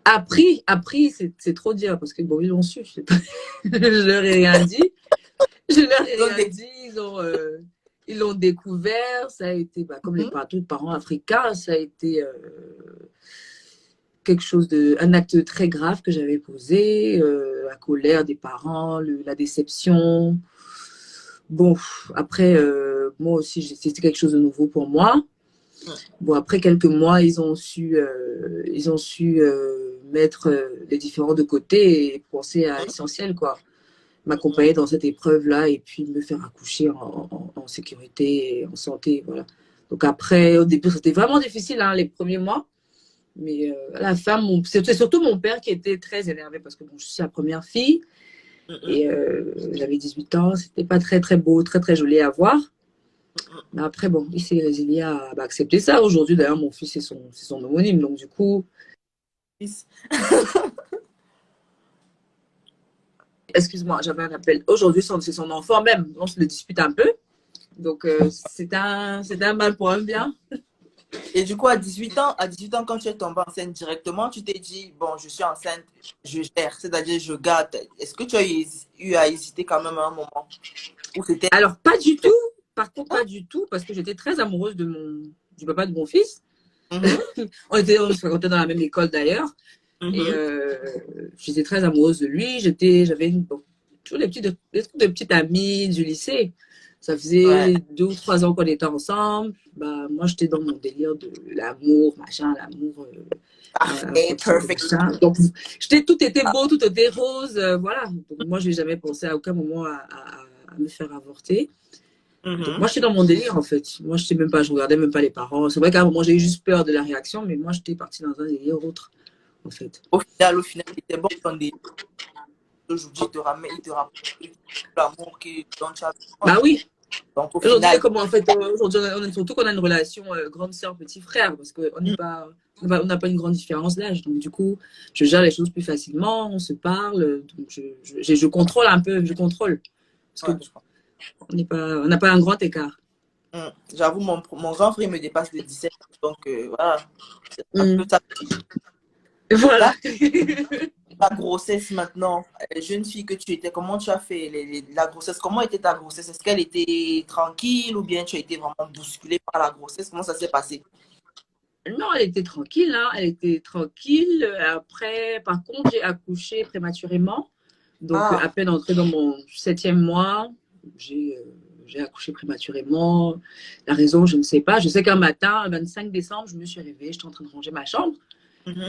Appris, c'est trop dire parce que bon, ils l'ont su. Je sais pas. Je leur ai rien dit. Je leur ai rien dit. Ils l'ont découvert. Ça a été, bah, comme les tous les parents africains, ça a été quelque chose un acte très grave que j'avais posé. La colère des parents, la déception. Bon, après, moi aussi, c'était quelque chose de nouveau pour moi. Bon, après quelques mois, ils ont su mettre les différents de côté et penser à l'essentiel, quoi. M'accompagner dans cette épreuve-là et puis me faire accoucher en sécurité et en santé, voilà. Donc après, au début, c'était vraiment difficile, hein, les premiers mois. Mais à la fin, c'était surtout mon père qui était très énervé parce que bon, je suis la première fille et j'avais 18 ans. C'était pas très, très beau, très, très joli à voir. Mais après, bon, il s'est résilié à accepter ça. Aujourd'hui, d'ailleurs, mon fils, c'est son homonyme. Donc, du coup, excuse-moi, j'avais un appel. Aujourd'hui, c'est son enfant même. On se le dispute un peu. Donc, c'est un mal pour un bien. Et du coup, à 18 ans, quand tu es tombée enceinte directement, tu t'es dit, bon, je suis enceinte, je gère, c'est-à-dire je garde. Est-ce que tu as eu à hésiter quand même à un moment? Alors, pas du tout. Par contre, pas du tout, parce que j'étais très amoureuse du papa de mon fils. On était dans la même école d'ailleurs. Et j'étais très amoureuse de lui. J'avais toujours des trucs de petite amie du lycée. Ça faisait 2 ou 3 ans qu'on était ensemble. Bah, moi, j'étais dans mon délire de l'amour, machin, l'amour. Perfect. Donc, tout était beau, tout était rose. Voilà. Donc, moi, je n'ai jamais pensé à aucun moment à me faire avorter. Donc, moi, j'étais dans mon délire, en fait. Moi, je regardais même pas les parents. C'est vrai qu'à un moment, j'ai eu juste peur de la réaction, mais moi, j'étais partie dans un délire autre, en fait. Au final, il était bon dans des... Aujourd'hui, il te rapporte l'amour dont tu as besoin. Bah oui. Donc, Aujourd'hui, on est surtout qu'on a une relation grande sœur, petit frère, parce qu'on on n'a pas une grande différence d'âge. Donc, du coup, je gère les choses plus facilement, on se parle. Donc, je contrôle un peu, je contrôle. Parce que on n'a pas un grand écart. J'avoue, mon grand frère me dépasse de 17. Donc, voilà. Un peu ça. Voilà. La grossesse maintenant, jeune fille que tu étais, comment tu as fait la grossesse? Comment était ta grossesse? Est-ce qu'elle était tranquille ou bien tu as été vraiment bousculée par la grossesse? Comment ça s'est passé? Non, elle était tranquille, hein. Elle était tranquille. Après, par contre, j'ai accouché prématurément. Donc, à peine entrée dans mon 7e mois, j'ai accouché prématurément. La raison, je ne sais pas. Je sais qu'un matin, le 25 décembre, je me suis réveillée, j'étais en train de ranger ma chambre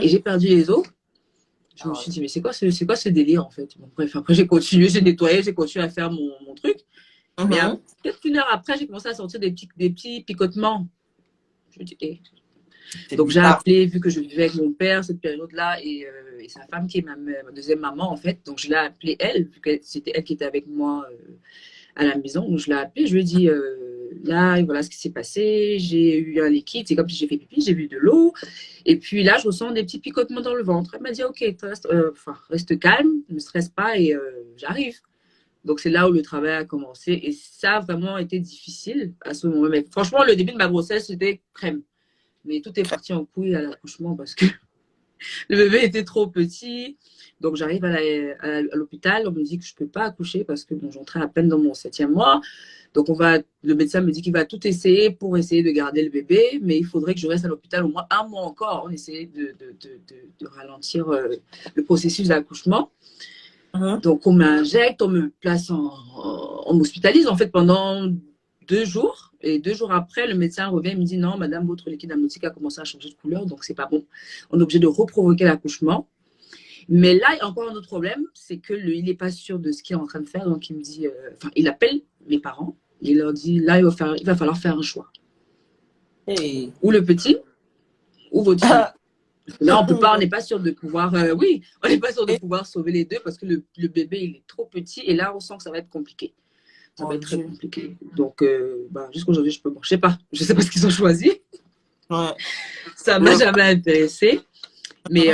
et j'ai perdu les os. Je me suis dit, mais c'est quoi ce délire, en fait? Bon, bref, après, j'ai continué, j'ai nettoyé, j'ai continué à faire mon truc. Mais peut-être 1 heure après, j'ai commencé à sortir des petits picotements. Je me dis, hey. Donc, j'ai appelé, vu que je vivais avec mon père cette période-là et sa femme qui est ma deuxième maman, en fait. Donc, je l'ai appelée elle, vu que c'était elle qui était avec moi à la maison. Donc, je l'ai appelée, je lui ai dit, là, voilà ce qui s'est passé. J'ai eu un liquide, c'est comme si j'ai fait pipi, j'ai vu de l'eau. Et puis là, je ressens des petits picotements dans le ventre. Elle m'a dit, OK, reste calme, ne stresse pas et j'arrive. Donc, c'est là où le travail a commencé. Et ça a vraiment été difficile à ce moment. Mais franchement, le début de ma grossesse, c'était crème. Mais tout est parti en couille à l'accouchement parce que le bébé était trop petit. Donc, j'arrive à l'hôpital. On me dit que je ne peux pas accoucher parce que bon, j'entrais à peine dans mon 7e mois. Donc, le médecin me dit qu'il va tout essayer pour essayer de garder le bébé. Mais il faudrait que je reste à l'hôpital au moins 1 mois encore. On essayait de ralentir le processus d'accouchement. Donc, on m'injecte, on me place on m'hospitalise en fait pendant 2 jours. Et 2 jours après, le médecin revient et me dit non, madame, votre liquide amniotique a commencé à changer de couleur, donc c'est pas bon. On est obligé de reprovoquer l'accouchement. Mais là, il y a encore un autre problème, c'est qu'il n'est pas sûr de ce qu'il est en train de faire. Donc, il me dit, il appelle mes parents. Il leur dit, là, il va falloir faire un choix. Hey. Ou le petit, ou votre fille. Là, on n'est pas sûr de pouvoir, on n'est pas sûr de pouvoir sauver les deux parce que le bébé, il est trop petit et là, on sent que ça va être compliqué. Ça va être très compliqué. Donc, jusqu'à aujourd'hui, je sais pas ce qu'ils ont choisi. Ça m'a jamais intéressé. Mais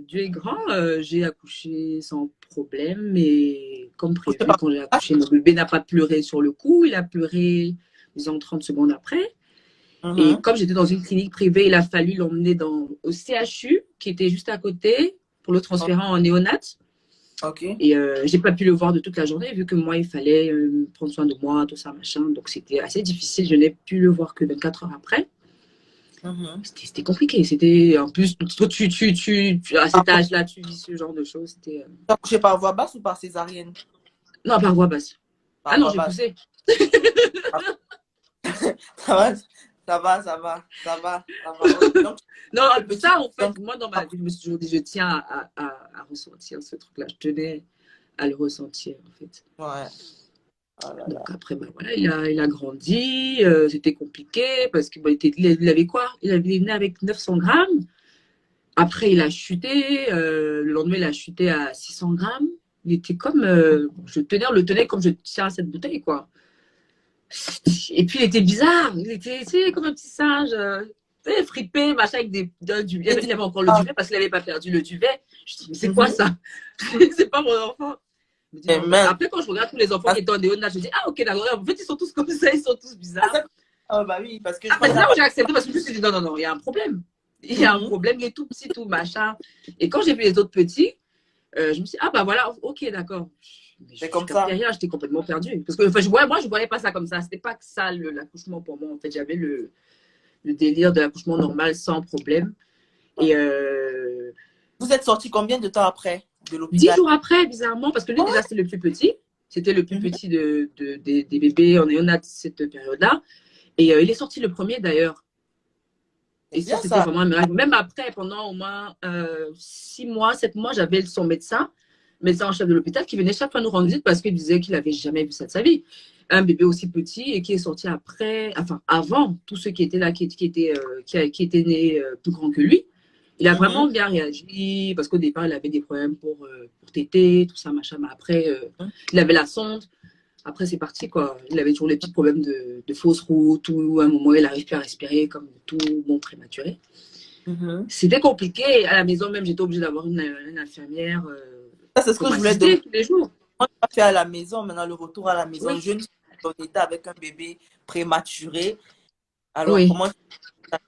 Dieu est grand, j'ai accouché sans problème. Mais comme prévu, quand j'ai accouché, mon bébé n'a pas pleuré sur le coup. Il a pleuré, disons, 30 secondes après. Et comme j'étais dans une clinique privée, il a fallu l'emmener au CHU, qui était juste à côté, pour le transférer en néonat. Et j'ai pas pu le voir de toute la journée, vu que moi, il fallait prendre soin de moi, tout ça, machin. Donc, c'était assez difficile. Je n'ai pu le voir que 24 heures après. C'était compliqué. C'était, en plus, à cet âge-là, tu vis ce genre de choses. Tu as accouché par voie basse ou par césarienne? Non, par voie basse. Ah non, j'ai poussé. Ça va. Donc, non, ça, en fait, moi, dans ma vie, je me suis toujours dit, je tiens à ressentir ce truc-là. Je tenais à le ressentir, en fait. Ouais. Donc, après, ben, voilà, il a grandi. C'était compliqué parce qu'il il avait quoi? Il est né avec 900 grammes. Après, il a chuté. Le lendemain, il a chuté à 600 grammes. Il était comme… je le tenais comme je tiens à cette bouteille, quoi. Et puis, il était bizarre. Il était comme un petit singe, fripé, machin, avec du duvet. Il y avait encore le duvet parce qu'il n'avait pas perdu le duvet. Je dis, mais c'est quoi ça? C'est pas mon enfant. Après, quand je regarde tous les enfants qui étaient en néonat, je dis, ah, ok, d'accord. En fait, ils sont tous comme ça, ils sont tous bizarres. Ah, bah oui, parce que. Ah, c'est là où j'ai accepté parce que je me suis dit, non, il y a un problème. Il y a un problème, il est tout petit, tout machin. Et quand j'ai vu les autres petits, je me suis dit, ah, bah voilà, ok, d'accord. C'est comme ça. Derrière, j'étais complètement perdue. Parce que moi, je ne voyais pas ça comme ça. C'était pas que ça l'accouchement pour moi. En fait, j'avais le délire de l'accouchement normal sans problème. Et vous êtes sorti combien de temps après de l'hôpital? 10 jours après, bizarrement, parce que lui, déjà, c'est le plus petit. C'était le plus petit des bébés en néonat cette période-là. Et il est sorti le premier, d'ailleurs. Et ça, c'était vraiment un miracle. Même après, pendant au moins 6 mois, 7 mois, j'avais son médecin en chef de l'hôpital qui venait chaque fois nous rendre visite parce qu'il disait qu'il n'avait jamais vu ça de sa vie. Un bébé aussi petit et qui est sorti avant tous ceux qui étaient là, qui étaient nés plus grands que lui. Il a vraiment bien réagi parce qu'au départ, il avait des problèmes pour téter, tout ça, machin. Mais après, il avait la sonde. Après, c'est parti, quoi. Il avait toujours les petits problèmes de fausse route ou à un moment, il n'arrive plus à respirer comme tout bon prématuré. C'était compliqué. À la maison, même, j'étais obligée d'avoir une infirmière. Ça, c'est ce que je voulais dire tous les jours. On a fait à la maison, maintenant le retour à la maison, jeune dans l'état avec un bébé prématuré. Alors, comment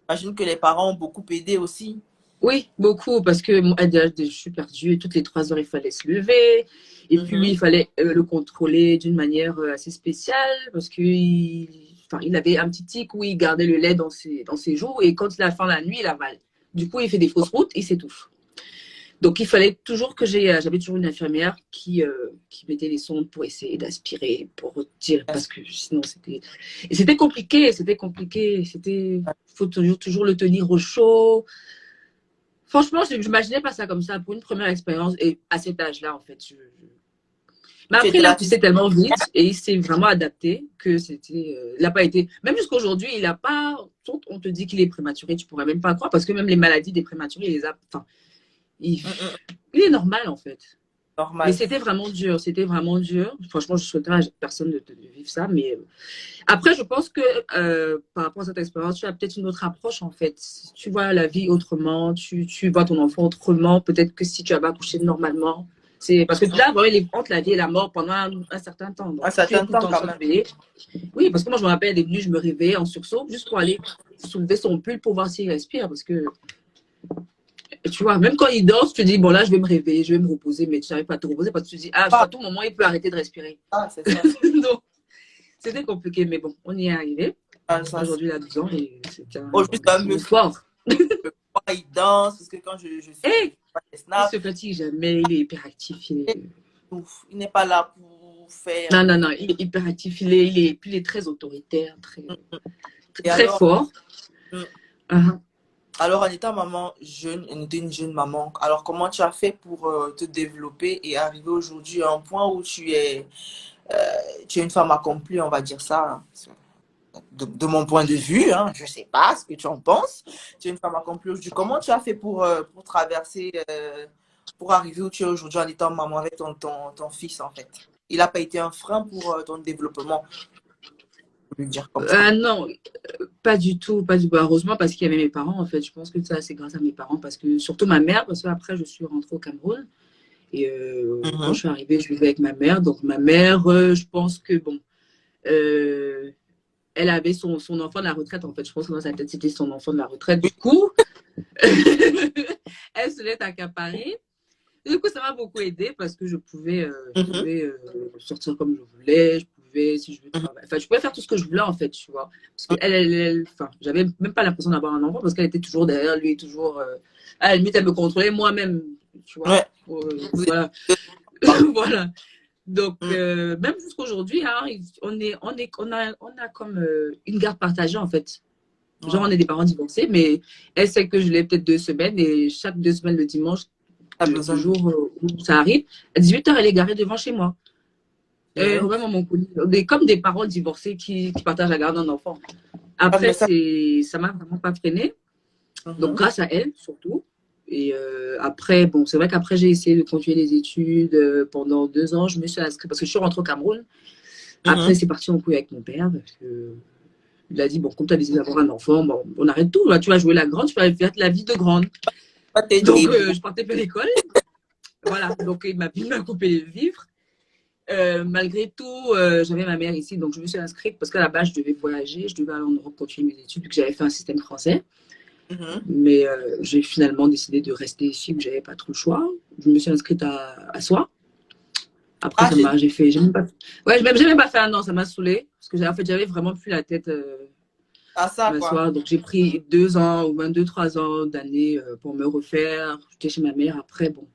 j'imagine que les parents ont beaucoup aidé aussi? Oui, beaucoup, parce que moi, je suis perdue. Toutes les 3 heures, il fallait se lever. Et puis, lui, il fallait le contrôler d'une manière assez spéciale parce qu'il avait un petit tic où il gardait le lait dans ses joues. Et quand il a faim la nuit, il avale. Du coup, il fait des fausses routes, il s'étouffe. Donc, il fallait toujours que j'avais toujours une infirmière qui mettait les sondes pour essayer d'aspirer, pour retirer, parce que sinon, c'était compliqué. Faut toujours le tenir au chaud. Franchement, je n'imaginais pas ça comme ça pour une première expérience et à cet âge-là, en fait. Mais après, il a poussé tellement vite et il s'est vraiment adapté que il n'a pas été. Même jusqu'à aujourd'hui, il n'a pas. On te dit qu'il est prématuré, tu ne pourrais même pas croire parce que même les maladies des prématurés, il les a. Enfin, il est normal, en fait. Normal. Mais c'était vraiment dur. Franchement, je ne souhaiterais à personne de vivre ça. Mais après, je pense que par rapport à cette expérience, tu as peut-être une autre approche, en fait. Tu vois la vie autrement, tu vois ton enfant autrement. Peut-être que si tu avais accouché normalement, parce que là, il est entre la vie et la mort pendant un certain temps. Donc, un certain temps, quand même. Oui, parce que moi, je me rappelle, elle est venue, je me réveillais en sursaut juste pour aller soulever son pull pour voir s'il respire. Parce que, tu vois, même quand il dort, tu te dis, bon, là, je vais me réveiller, je vais me reposer, mais tu n'arrives pas à te reposer parce que tu te dis, à tout moment, il peut arrêter de respirer. C'est ça. Donc, c'était compliqué, mais bon, on y est arrivé. Aujourd'hui, il a 12 ans et c'est un espoir. Il danse, parce que quand je suis il se fatigue jamais, il est hyperactif. Il n'est pas là pour faire. Non, il est hyperactif, il est très autoritaire, très fort. Alors, en étant maman jeune, on était une jeune maman. Alors, comment tu as fait pour te développer et arriver aujourd'hui à un point où tu es une femme accomplie, on va dire ça, de mon point de vue, hein, je ne sais pas ce que tu en penses. Tu es une femme accomplie aujourd'hui. Comment tu as fait pour traverser, pour arriver où tu es aujourd'hui en étant maman avec ton fils, en fait? Il n'a pas été un frein pour ton développement? Dire comme ça. Non, pas du tout. Heureusement, parce qu'il y avait mes parents, en fait. Je pense que ça, c'est grâce à mes parents, parce que surtout ma mère, parce qu'après, je suis rentrée au Cameroun. Et quand je suis arrivée, je vivais avec ma mère. Donc, ma mère, je pense que, bon, elle avait son enfant de la retraite, en fait. Je pense que dans sa tête, c'était son enfant de la retraite. Du coup, elle se l'est accaparée. Du coup, ça m'a beaucoup aidé parce que je pouvais, sortir comme je voulais. Je pouvais, si je veux travailler. Enfin, je pouvais faire tout ce que je voulais, en fait, tu vois. Parce qu'elle, enfin, j'avais même pas l'impression d'avoir un enfant parce qu'elle était toujours derrière lui, toujours. À la limite, elle me contrôlait moi-même, tu vois. Ouais. Voilà. Voilà. Donc, même jusqu'aujourd'hui, hein, on a comme une garde partagée, en fait. Genre, on est des parents divorcés, mais elle sait que je l'ai peut-être 2 semaines et chaque 2 semaines, le dimanche, le jour où ça arrive, à 18h, elle est garée devant chez moi. Et vraiment, mon colis. On est comme des parents divorcés qui partagent la garde d'un enfant. Après, ça m'a vraiment pas freiné. Donc, grâce à elle, surtout. Et après, bon, c'est vrai qu'après, j'ai essayé de continuer les études pendant 2 ans. Je me suis inscrite parce que je suis rentrée au Cameroun. Après, c'est parti en couille avec mon père parce que il a dit, bon, comme tu as décidé d'avoir un enfant, bon, on arrête tout. Là, tu vas jouer la grande, tu vas faire la vie de grande. Donc, je partais pas à l'école. Voilà, donc il m'a coupé les vivres. Malgré tout, j'avais ma mère ici, donc je me suis inscrite parce qu'à la base, je devais voyager, je devais aller en Europe continuer mes études, vu que j'avais fait un système français. Mais j'ai finalement décidé de rester ici, où j'avais pas trop le choix. Je me suis inscrite à Soie. Après, j'ai même pas, ouais, j'ai même pas fait un an, ça m'a saoulée. Parce que en fait, j'avais vraiment plus la tête à ça, quoi. Donc, j'ai pris 2 ans ou 2, 3 ans d'années pour me refaire. J'étais chez ma mère. Après, bon,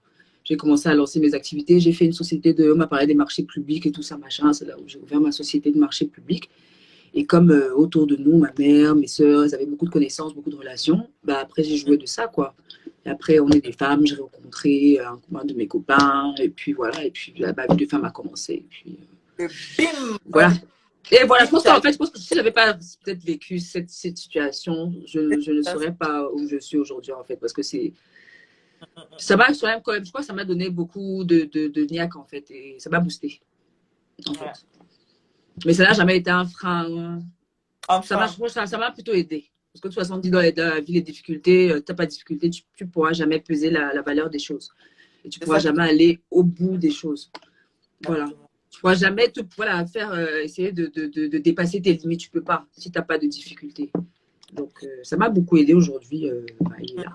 j'ai commencé à lancer mes activités. J'ai fait une société on m'a parlé des marchés publics et tout ça, machin. C'est là où j'ai ouvert ma société de marché public. Et comme autour de nous, ma mère, mes soeurs, elles avaient beaucoup de connaissances, beaucoup de relations, bah, après, j'ai joué de ça, quoi. Et après, on est des femmes. J'ai rencontré un de mes copains. Et puis, voilà. Et puis, la vie de femme a commencé. Et puis, bim! Voilà. Et voilà, je pense que si je n'avais pas peut-être vécu cette situation, je ne serais pas où je suis aujourd'hui, en fait, parce que ça m'a quand même, je crois que ça m'a donné beaucoup de niaque, en fait, et ça m'a boosté, en fait. Mais ça n'a jamais été un frein. Ça m'a plutôt aidé. Parce que de toute façon, dans la vie, les difficultés, tu n'as pas de difficultés, tu ne pourras jamais peser la valeur des choses. Et tu ne pourras jamais aller au bout des choses. Voilà. Tu ne pourras jamais essayer de dépasser tes limites. Tu ne peux pas si tu n'as pas de difficultés. Donc, ça m'a beaucoup aidé aujourd'hui. Il est là.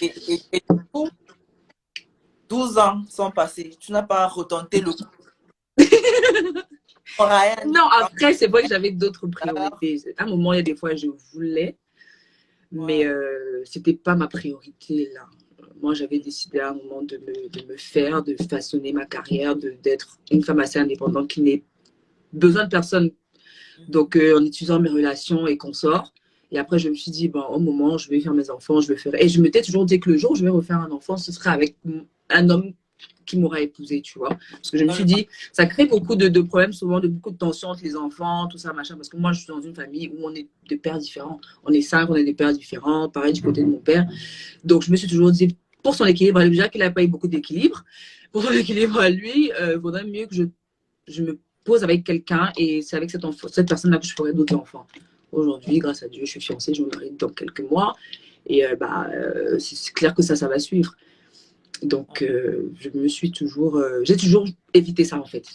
Et du coup, 12 ans sont passés. Tu n'as pas retenté le coup. Non, après, c'est vrai que j'avais d'autres priorités. À un moment, il y a des fois, je voulais, mais ce n'était pas ma priorité là. Moi, j'avais décidé à un moment de me façonner ma carrière, d'être une femme assez indépendante qui n'ait besoin de personne. Donc, en utilisant mes relations et consorts. Et après, je me suis dit, bon, au moment, je vais faire mes enfants, je vais faire. Et je m'étais toujours dit que le jour où je vais refaire un enfant, ce sera avec un homme qui m'aura épousée, tu vois. Parce que je me suis dit, ça crée beaucoup de problèmes, souvent, de beaucoup de tensions entre les enfants, tout ça, machin. Parce que moi, je suis dans une famille où on est de pères différents. On est 5, on est des pères différents, pareil du côté de mon père. Donc, je me suis toujours dit, pour son équilibre, déjà qu'il n'a pas eu beaucoup d'équilibre, pour son équilibre à lui, il vaudrait mieux que je me pose avec quelqu'un et c'est avec cette personne-là que je ferai d'autres enfants. Aujourd'hui, grâce à Dieu, je suis fiancée, je me marie dans quelques mois et c'est clair que ça va suivre. Donc, j'ai toujours évité ça en fait.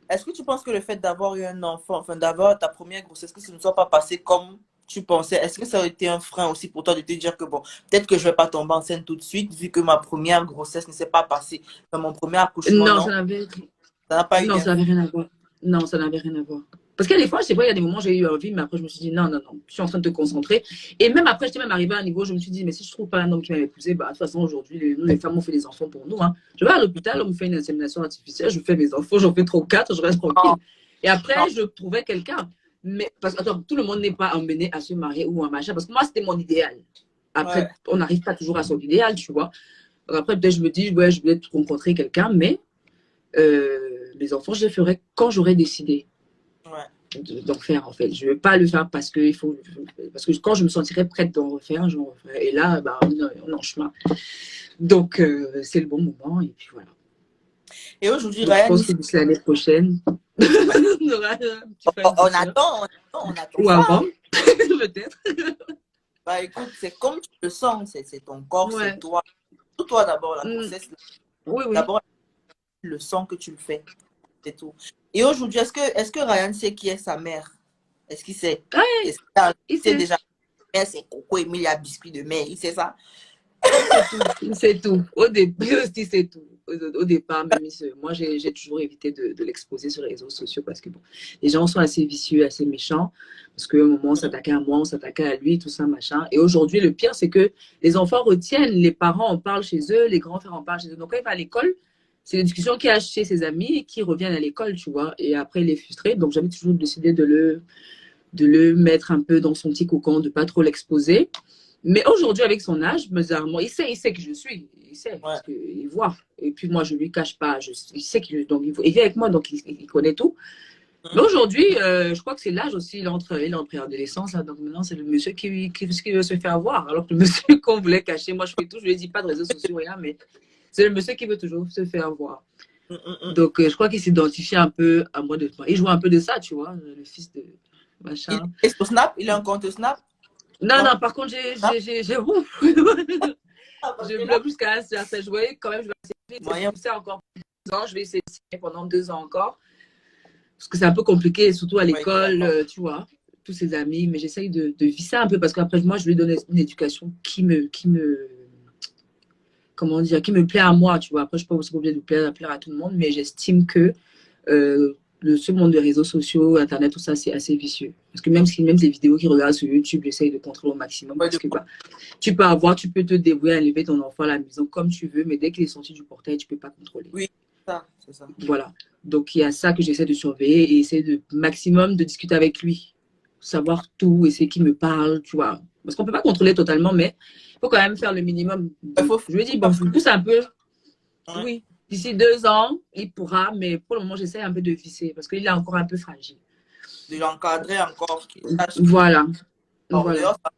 Est-ce que tu penses que le fait d'avoir eu un enfant, enfin d'avoir ta première grossesse, que ça ne soit pas passé comme tu pensais, est-ce que ça aurait été un frein aussi pour toi de te dire que bon, peut-être que je ne vais pas tomber enceinte tout de suite vu que ma première grossesse ne s'est pas passée, dans mon premier accouchement? Non, ça n'a pas eu ça n'avait rien à voir. Non, ça n'avait rien à voir. Parce qu'il y a des fois, c'est vrai, il y a des moments où j'ai eu envie, mais après, je me suis dit, non, je suis en train de te concentrer. Et même après, j'étais même arrivée à un niveau, je me suis dit, mais si je ne trouve pas un homme qui m'a épousé, bah, de toute façon, aujourd'hui, nous, les femmes, on fait des enfants pour nous. Hein. Je vais à l'hôpital, on me fait une insémination artificielle, je fais mes enfants, j'en fais 3 ou 4, je reste tranquille. Et après, je trouvais quelqu'un. Mais, parce que, attends, tout le monde n'est pas emmené à se marier ou un machin, parce que moi, c'était mon idéal. Après, on n'arrive pas toujours à son idéal, tu vois. Donc après, peut-être, je me dis, ouais, je vais rencontrer quelqu'un, mais les enfants, je les ferai quand j'aurai décidé d'en faire, en fait. Je ne vais pas le faire parce que quand je me sentirai prête d'en refaire, j'en referai. Et là, bah, on est en chemin. Donc, c'est le bon moment. Et puis voilà. Et aujourd'hui, je pense que d'ici l'année prochaine, on aura un petit peu. On attend ou ça. avant, peut-être. Bah écoute, c'est comme tu le sens, c'est ton corps, c'est toi. Tout toi d'abord, la grossesse. Oui. D'abord, le son que tu le fais, c'est tout. Et aujourd'hui, est-ce que Ryan sait qui est sa mère? Est-ce qu'il sait? Ouais, Est-ce qu'il il sait sait. déjà? C'est Coco Emilia biscuit de mer. Il sait ça? Il sait tout. Il sait tout. Au début aussi, c'est tout. Au départ, même, moi, j'ai toujours évité de l'exposer sur les réseaux sociaux parce que bon, les gens sont assez vicieux, assez méchants. Parce qu'à un moment, on s'attaquait à moi, on s'attaquait à lui, tout ça, machin. Et aujourd'hui, le pire, c'est que les enfants retiennent, les parents en parlent chez eux, les grands-frères en parlent chez eux. Donc, quand il va à l'école, c'est une discussion qu'il a chez ses amis et qui reviennent à l'école, tu vois. Et après, il est frustré. Donc, j'avais toujours décidé de le mettre un peu dans son petit cocon, de pas trop l'exposer. Mais aujourd'hui, avec son âge, bizarrement, il sait que je suis. Il sait, Ouais. parce qu'il voit. Et puis moi, je ne lui cache pas. Il sait qu'il donc, il vit avec moi, donc il connaît tout. Mais aujourd'hui, je crois que c'est l'âge aussi, il est en préadolescence, là, donc maintenant, c'est le monsieur qui veut se faire voir. Alors que le monsieur qu'on voulait cacher, moi, je fais tout, je lui dis pas de réseaux sociaux, rien, mais c'est le monsieur qui veut toujours se faire voir. Donc, je crois qu'il s'identifie un peu à moi. Il joue un peu de ça, tu vois, le fils de Il machin. est sur Snap? Il a un compte Snap? Non, Non? non, par contre, Snap? ouf. Parce Je que bloque là, jusqu'à un certain. Je voyais quand même, je vais essayer de moyen. pousser encore 2 ans. Je vais essayer pendant 2 ans encore. Parce que c'est un peu compliqué, surtout à Ouais, l'école, d'accord. tu vois, tous ses amis. Mais j'essaye de visser un peu parce qu'après, moi, je lui donne une éducation comment dire, qui me plaît à moi, tu vois. Après, je ne suis pas obligée de plaire à tout le monde, mais j'estime que ce monde des réseaux sociaux, Internet, tout ça, c'est assez vicieux. Parce que même les vidéos qu'ils regardent sur YouTube, j'essaye de contrôler au maximum Ouais, parce que bah, tu peux te débrouiller à élever ton enfant à la maison comme tu veux, mais dès qu'il est sorti du portail, tu ne peux pas contrôler. oui, c'est ça. Voilà. Donc, il y a ça que j'essaie de surveiller et essayer de maximum de discuter avec lui, savoir tout, essayer qu'il me parle, tu vois. Parce qu'on ne peut pas contrôler totalement, mais il faut quand même faire le minimum. Il faut Je lui dis, bon, faire je le plus. pousse un peu. Ouais. Oui, d'ici 2 ans, il pourra, mais pour le moment, j'essaie un peu de visser parce qu'il est encore un peu fragile. De l'encadrer encore, qu'il sache que Voilà, en voilà. dehors, ça...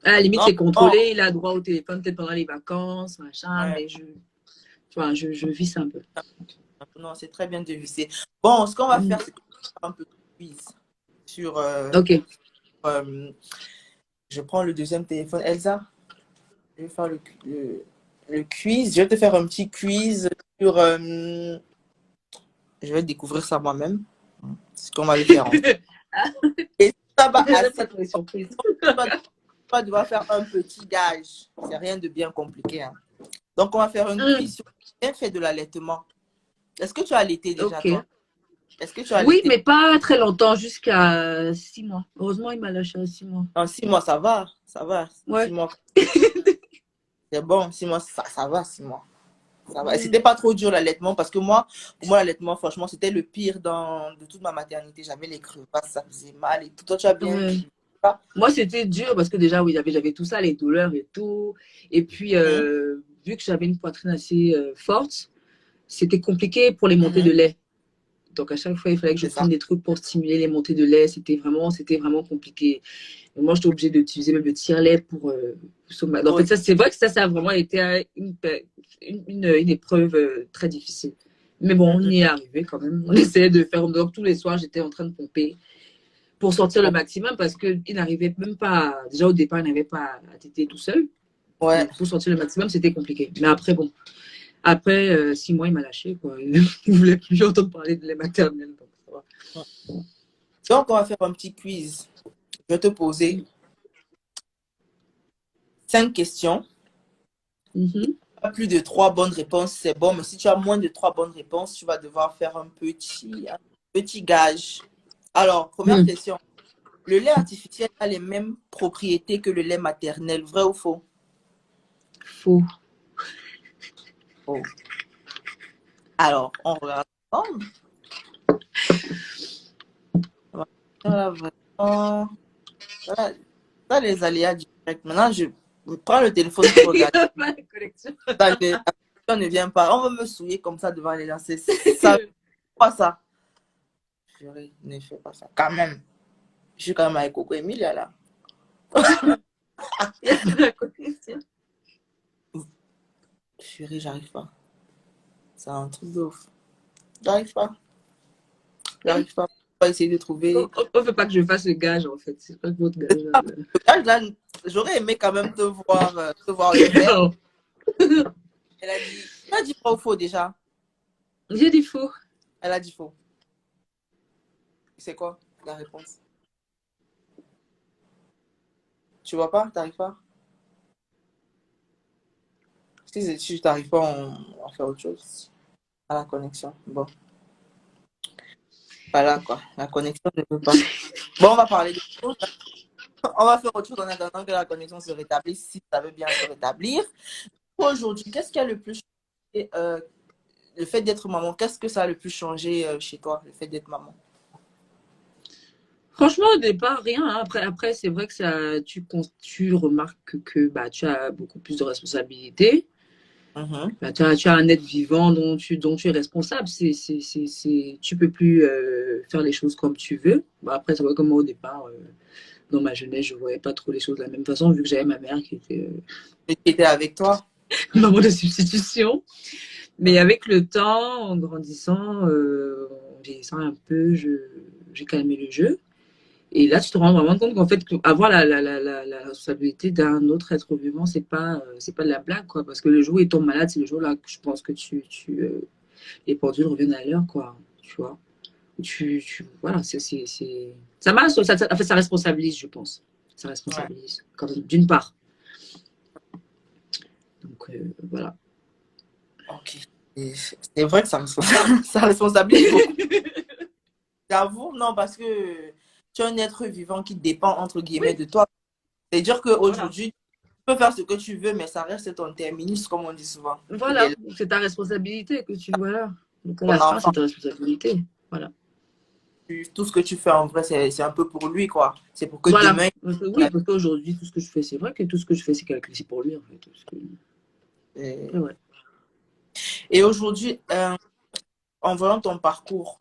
À la limite, Non, c'est non. contrôlé, il a droit au téléphone peut-être pendant les vacances, machin, Ouais. mais tu vois, je visse un peu. Non, c'est très bien de viser. Bon, ce qu'on va Mm. faire, c'est qu'on va faire un peu de quiz sur. Ok. Euh, je prends le deuxième téléphone. Elsa, je vais faire le quiz. Je vais te faire un petit quiz sur. Je vais découvrir ça moi-même. Ce qu'on va le faire ensemble. Et ça va J'aime assez. pas trop les surprises. Tu vas devoir faire un petit gage. C'est rien de bien compliqué, hein. Donc, on va faire un quiz sur le bienfait de l'allaitement. Est-ce que tu as allaité déjà, Ok. toi? Est-ce que tu as Oui, allaité? mais pas très longtemps, jusqu'à 6 mois. Heureusement, il m'a lâché à 6 mois. En 6 mois, ça va. Ça va. Ouais. 6 mois, c'est bon. 6 mois, ça va, 6 mois. Ça va. Et Mm. c'était pas trop dur l'allaitement parce que moi, pour moi, l'allaitement, franchement, c'était le pire de toute ma maternité. J'avais les crevasses, ça faisait mal et tout. Toi, tu as bien Ouais. vécu ça? Moi, c'était dur parce que déjà, oui, j'avais tout ça, les douleurs et tout. Et puis, Mhm, vu que j'avais une poitrine assez forte, c'était compliqué pour les montées de mhm, lait. Donc, à chaque fois, il fallait que je c'est ça. prenne des trucs pour stimuler les montées de lait. C'était vraiment compliqué. Et moi, j'étais obligée d'utiliser même le tire-lait pour. En fait, Oui. ça, c'est vrai que ça a vraiment été une épreuve très difficile. Mais bon, on Mhm. y est arrivé quand même. On essayait de faire. Donc, tous les soirs, j'étais en train de pomper pour sortir le maximum parce qu'il n'arrivait même pas. Déjà, au départ, il n'arrivait pas à téter tout seul. Ouais. Donc, pour sortir le maximum, c'était compliqué. Mais après, bon. Après 6 mois, il m'a lâché, quoi. Il ne voulait plus entendre parler de lait maternel. Donc, ça va. Donc, on va faire un petit quiz. Je vais te poser 5 questions. Mhm. Pas plus de 3 bonnes réponses, c'est bon. Mais si tu as moins de 3 bonnes réponses, tu vas devoir faire un petit gage. Alors, première Mm. question. Le lait artificiel a les mêmes propriétés que le lait maternel, vrai ou faux? Faux. Faux. Alors, on regarde ensemble. Voilà, vraiment. Voilà, ça, les aléas directs. Maintenant, je prends le téléphone pour Il n'y regarder. a pas de connexion. Ça, la connexion ne vient pas. On va me souiller comme ça devant les gens. C'est ça, pas ça. Purée, ne fais pas ça. Quand même. Je suis quand même avec Coco Emilia là. Il y a la connexion. Purée, j'arrive pas. C'est un truc de ouf. J'arrive pas. J'arrive pas. On va essayer de trouver. On ne veut pas que je fasse le gage, en fait. C'est pas que votre gage. Là, j'aurais aimé quand même te voir le faire. Non. Elle a dit. Tu as dit pas ou faux déjà? J'ai dit faux. Elle a dit faux. C'est quoi la réponse? Tu vois pas? T'arrives pas? Si tu n'arrives pas, on fait autre chose. À la connexion. Bon, voilà quoi. La connexion ne veut pas. Bon, on va parler de choses. On va faire autre chose en attendant que la connexion se rétablisse, si ça veut bien se rétablir. Aujourd'hui, qu'est-ce qui a le plus changé, le fait d'être maman, qu'est-ce que ça a le plus changé chez toi, le fait d'être maman? Franchement, au départ, rien, hein. Après c'est vrai que ça, tu remarques que bah, tu as beaucoup plus de responsabilités. Mhm. Bah, tu as un être vivant dont tu es responsable. Tu peux plus faire les choses comme tu veux. Bah, après, c'est vrai que moi, au départ, dans ma jeunesse, je ne voyais pas trop les choses de la même façon, vu que j'avais ma mère qui était Et qui était avec toi? maman de substitution. Mais avec le temps, en grandissant, en vieillissant un peu, j'ai calmé le jeu. Et là, tu te rends vraiment compte qu'en fait, avoir la responsabilité d'un autre être vivant, c'est pas de la blague, quoi. Parce que le jour où il tombe malade, c'est le jour là que je pense que les pendules reviennent à l'heure, quoi. Tu vois. Voilà, en fait, ça responsabilise, je pense. Ça Ouais. responsabilise, quand même, d'une part. Donc, voilà. Ok. C'est vrai que ça, ça responsabilise beaucoup. J'avoue, non, parce que tu es un être vivant qui dépend, entre guillemets, Oui, de toi. C'est-à-dire voilà. qu'aujourd'hui, tu peux faire ce que tu veux, mais ça reste ton terminus, comme on dit souvent. Il est Voilà, là, c'est ta responsabilité que tu, voilà. Donc, à ton la fin, enfant. c'est ta responsabilité. Voilà. Tout ce que tu fais, en vrai, c'est un peu pour lui, quoi. C'est pour que Voilà. demain, Oui, parce qu'aujourd'hui, tout ce que je fais, c'est vrai que tout ce que je fais, c'est calculé pour lui, en fait. euh, Ouais. et aujourd'hui, en voyant ton parcours,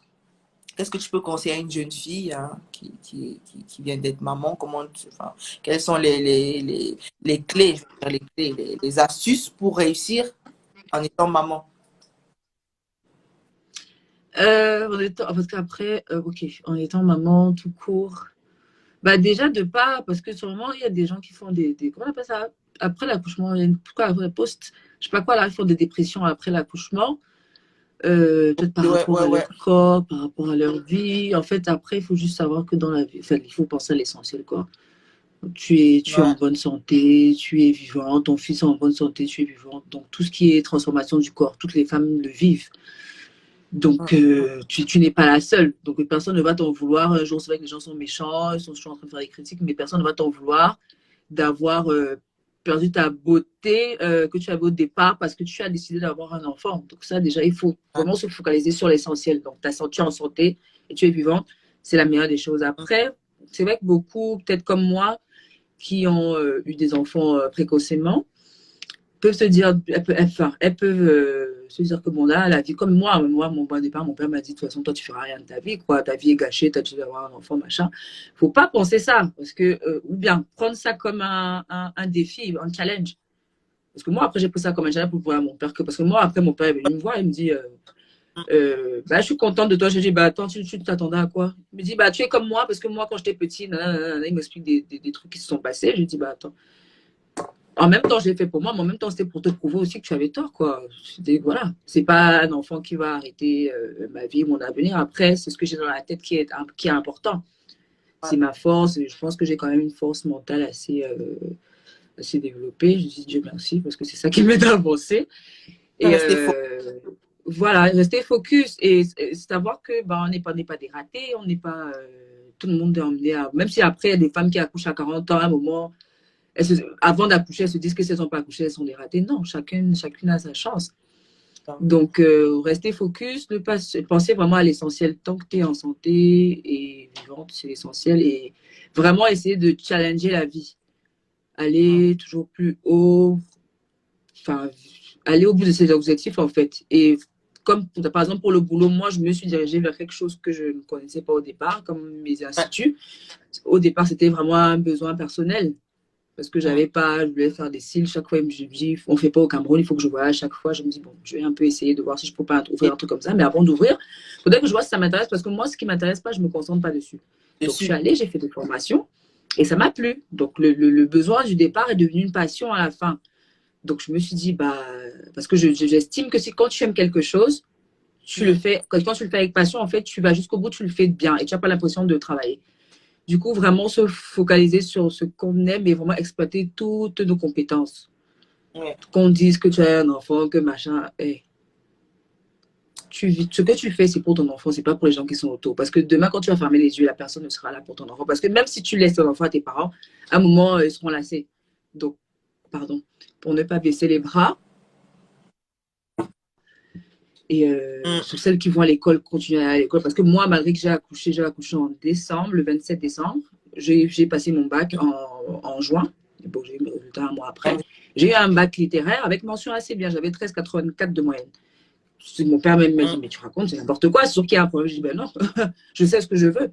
qu'est-ce que tu peux conseiller à une jeune fille hein, qui vient d'être maman? Enfin, quelles sont les clés, je veux dire, les clés, les astuces pour réussir en étant maman? Parce qu'après, ok, en étant maman tout court, bah déjà de pas, parce que sûrement il y a des gens qui font comment on appelle ça? Après l'accouchement, il y a pourquoi après post, je sais pas quoi, là, ils font des dépressions après l'accouchement, peut-être par Ouais, rapport ouais, à ouais. leur corps, par rapport à leur vie. En fait, après, il faut juste savoir que dans la vie, enfin, il faut penser à l'essentiel, quoi. Tu es en Ouais. bonne santé, tu es vivant, ton fils est en bonne santé, tu es vivant. Donc, tout ce qui est transformation du corps, toutes les femmes le vivent. Donc, tu n'es pas la seule. Donc, personne ne va t'en vouloir. Un jour, c'est vrai que les gens sont méchants, ils sont toujours en train de faire des critiques, mais personne ne va t'en vouloir d'avoir perdu ta beauté que tu avais au départ parce que tu as décidé d'avoir un enfant. Donc, ça, déjà, il faut vraiment se focaliser sur l'essentiel. Donc, tu es en santé et tu es vivante, c'est la meilleure des choses. Après, c'est vrai que beaucoup, peut-être comme moi, qui ont eu des enfants précocement, peuvent se dire, elles peuvent se dire que bon là, la vie, comme moi, mon bon départ, mon père m'a dit de toute façon, toi tu feras rien de ta vie, quoi, ta vie est gâchée, tu as dû avoir un enfant, machin. Faut pas penser ça, parce que, ou bien prendre ça comme un défi, un challenge. Parce que moi, après, j'ai pris ça comme un challenge pour voir mon père, parce que moi, après, mon père est venu me voir, il me dit, bah, je suis contente de toi. Je dis, bah, attends, tu t'attendais à quoi? Il me dit, bah, tu es comme moi, parce que moi, quand j'étais petite, il m'explique des trucs qui se sont passés. Je dis, bah, attends. En même temps, je l'ai fait pour moi, mais en même temps, c'était pour te prouver aussi que tu avais tort, quoi. Voilà. C'est pas un enfant qui va arrêter ma vie, mon avenir. Après, c'est ce que j'ai dans la tête qui est important. C'est ma force. Et je pense que j'ai quand même une force mentale assez développée. Je dis Dieu merci, parce que c'est ça qui m'aide à avancer. Et Rester fort. voilà, rester focus et savoir que bah, on n'est pas des ratés, on n'est pas. Tout le monde est emmené à. Même si après, il y a des femmes qui accouchent à 40 ans, à un moment avant d'accoucher, elles se disent que si elles n'ont pas accouché, elles sont des ratées. Non, chacune a sa chance. Donc, rester focus, ne pas penser vraiment à l'essentiel. Tant que tu es en santé et vivante, c'est l'essentiel. Et vraiment essayer de challenger la vie. Aller toujours plus haut. Enfin, aller au bout de ses objectifs, en fait. Et comme, par exemple, pour le boulot, moi, je me suis dirigée vers quelque chose que je ne connaissais pas au départ, comme mes Ouais. instituts. Au départ, c'était vraiment un besoin personnel. Parce que j'avais pas, je voulais faire des cils. Chaque fois, je me dis, on fait pas au Cameroun, il faut que je voyage. Chaque fois, je me dis, bon, je vais un peu essayer de voir si je peux pas ouvrir Et un truc comme ça. Mais avant d'ouvrir, il faudrait que je vois si ça m'intéresse. Parce que moi, ce qui m'intéresse pas, je me concentre pas dessus. Donc, je suis dessus. allée, j'ai fait des formations et ça m'a plu. Donc, le besoin du départ est devenu une passion à la fin. Donc, je me suis dit, bah, parce que j'estime que si quand tu aimes quelque chose, tu le fais, quand tu le fais avec passion, en fait, tu vas jusqu'au bout, tu le fais bien et tu n'as pas l'impression de travailler. Du coup, vraiment se focaliser sur ce qu'on aime et vraiment exploiter toutes nos compétences. Ouais. Qu'on dise que tu as un enfant, que machin, hey, ce que tu fais, c'est pour ton enfant, c'est pas pour les gens qui sont autour. Parce que demain, quand tu vas fermer les yeux, la personne ne sera là pour ton enfant. Parce que même si tu laisses ton enfant à tes parents, à un moment, ils seront lassés. Donc, pardon, pour ne pas baisser les bras. Et sur celles qui vont à l'école, continuer à aller à l'école. Parce que moi, malgré que j'ai accouché en décembre, le 27 décembre, j'ai passé mon bac en juin. Bon, j'ai eu mes résultats un mois après. J'ai eu un bac littéraire avec mention assez bien. J'avais 13,84 de moyenne. Mon père même m'a dit, mais tu racontes, c'est n'importe quoi. C'est sûr qu'il y a un problème. Je dis, ben non, je sais ce que je veux.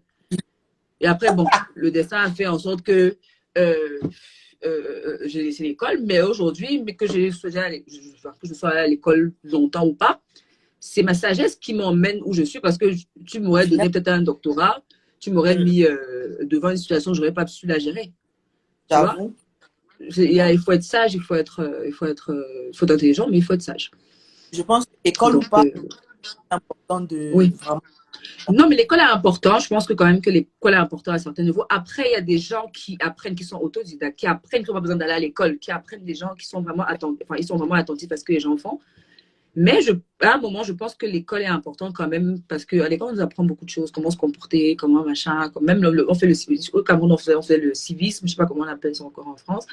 Et après, bon, le destin a fait en sorte que j'ai laissé l'école. Mais aujourd'hui, mais que je sois allée à l'école longtemps ou pas, c'est ma sagesse qui m'emmène où je suis parce que tu m'aurais donné peut-être un doctorat, tu m'aurais mis devant une situation où je n'aurais pas su la gérer. Tu vois? Il faut être sage, il faut être intelligent, mais il faut être sage. Je pense que l'école ou pas, c'est important de vraiment. Non, mais l'école est important. Je pense que quand même que l'école est important à un certain niveau. Après, il y a des gens qui apprennent, qui sont autodidactes, qui apprennent, qui n'ont pas besoin d'aller à l'école, qui apprennent des gens qui sont vraiment attentifs, enfin, ils sont vraiment attentifs à ce que les gens font. Mais à un moment, je pense que l'école est importante quand même parce qu'à l'école, on nous apprend beaucoup de choses, comment se comporter, comment machin. Même on fait le civisme. Au Cameroun, on fait le civisme, je ne sais pas comment on appelle ça encore en France.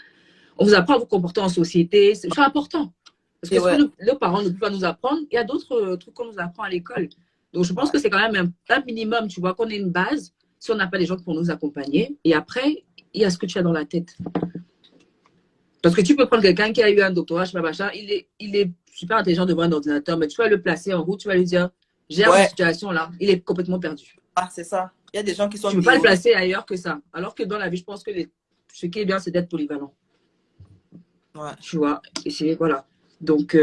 On vous apprend à vous comporter en société. C'est important. Parce que ce que nos parents ne peuvent pas nous apprendre, il y a d'autres trucs qu'on nous apprend à l'école. Donc, je pense que c'est quand même un minimum, tu vois, qu'on ait une base si on n'a pas des gens pour nous accompagner. Et après, il y a ce que tu as dans la tête. Parce que tu peux prendre quelqu'un qui a eu un doctorat, je sais pas, machin, il est super intelligent devant un ordinateur, mais tu vas le placer en route, tu vas lui dire, j'ai une situation là, il est complètement perdu. Ah, c'est ça. Il y a des gens qui sont. Tu ne peux pas le placer ailleurs que ça. Alors que dans la vie, je pense que ce qui est bien, c'est d'être polyvalent. Ouais. Tu vois, et voilà. Donc,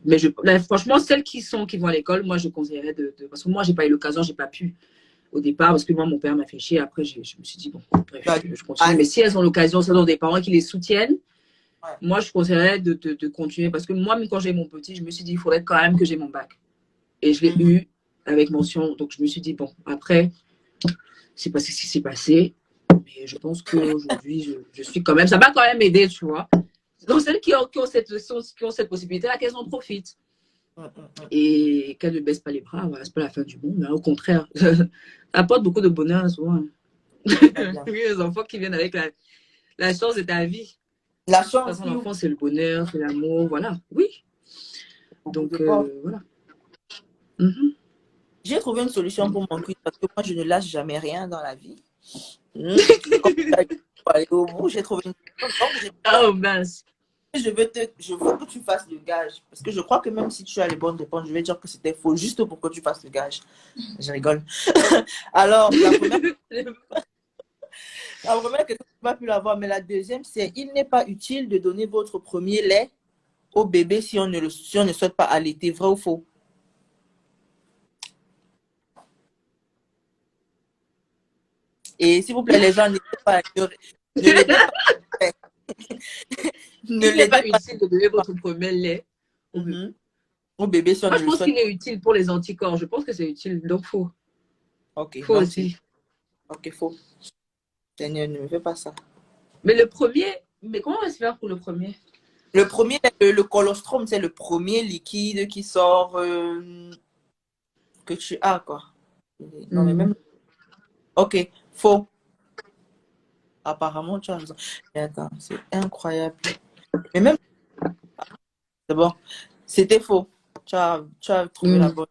mais franchement, celles qui vont à l'école, moi, je conseillerais parce que moi, j'ai pas eu l'occasion, j'ai pas pu au départ, parce que moi, mon père m'a fait chier. Après, je me suis dit, bon, bref, je continue. Mais si elles ont l'occasion, si elles ont des parents qui les soutiennent, moi, je conseillerais de continuer. Parce que moi, même quand j'ai mon petit, je me suis dit, il faudrait quand même que j'ai mon bac. Et je l'ai eu avec mention. Donc, je me suis dit, bon, après, c'est pas ce qui s'est passé. Mais je pense qu'aujourd'hui, je suis quand même, ça m'a quand même aidé, tu vois. Donc, celles qui ont cette possibilité-là, qu'elles en profitent. Et qu'elles ne baissent pas les bras, voilà, c'est pas la fin du monde. Hein. Au contraire, ça apporte beaucoup de bonheur souvent. Les enfants qui viennent avec la chance de ta vie. La chance. Son enfant, c'est le bonheur, c'est l'amour, voilà. Oui. Donc, voilà. J'ai trouvé une solution pour mon cuit parce que moi, je ne lâche jamais rien dans la vie. Pour aller au bout, j'ai trouvé une solution. Oh, mince. Je veux que tu fasses le gage. Parce que je crois que même si tu as les bonnes réponses, je vais dire que c'était faux juste pour que tu fasses le gage. Je rigole. Alors, la première question, tu n'as pas pu l'avoir, mais la deuxième, c'est il n'est pas utile de donner votre premier lait au bébé si on ne souhaite pas allaiter. Vrai ou faux? Et s'il vous plaît, les gens, n'hésitez pas. Il n'est pas utile de donner votre premier lait au bébé. Si on Moi, je pense qu'il est utile pour les anticorps. Je pense que c'est utile, donc faux. Ok. Faux aussi. Ok, faux. Seigneur, ne me fais pas ça. Mais le premier, mais comment on va se faire pour le premier? Le premier, le colostrum, c'est le premier liquide qui sort que tu as, quoi. Non, mais même. Ok, faux. Apparemment, tu as raison. Mais attends, c'est incroyable. Mais même. C'est bon. C'était faux. Tu as trouvé la bonne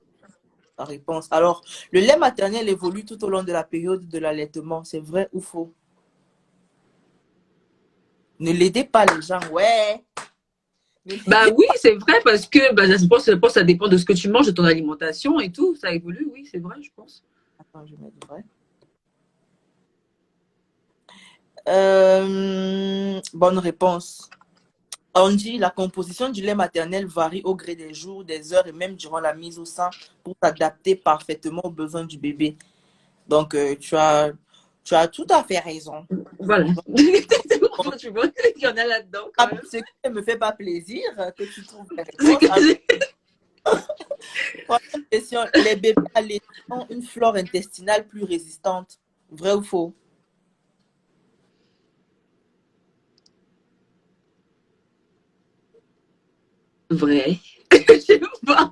réponse. Alors, le lait maternel évolue tout au long de la période de l'allaitement. C'est vrai ou faux? Ne l'aidez pas les gens. Ouais. Bah oui, c'est vrai parce que je pense que ça dépend de ce que tu manges, de ton alimentation et tout. Ça évolue, oui, c'est vrai, je pense. Attends, je vais mettre vrai. Bonne réponse. On dit la composition du lait maternel varie au gré des jours, des heures et même durant la mise au sein pour s'adapter parfaitement aux besoins du bébé. Donc, tu as tout à fait raison. Voilà. Tu vois, il y en a là-dedans. Ce qui ne me fait pas plaisir, que tu trouves la réponse. Troisième question, les bébés allaités ont une flore intestinale plus résistante. Vrai ou faux? Vrai. Je sais pas.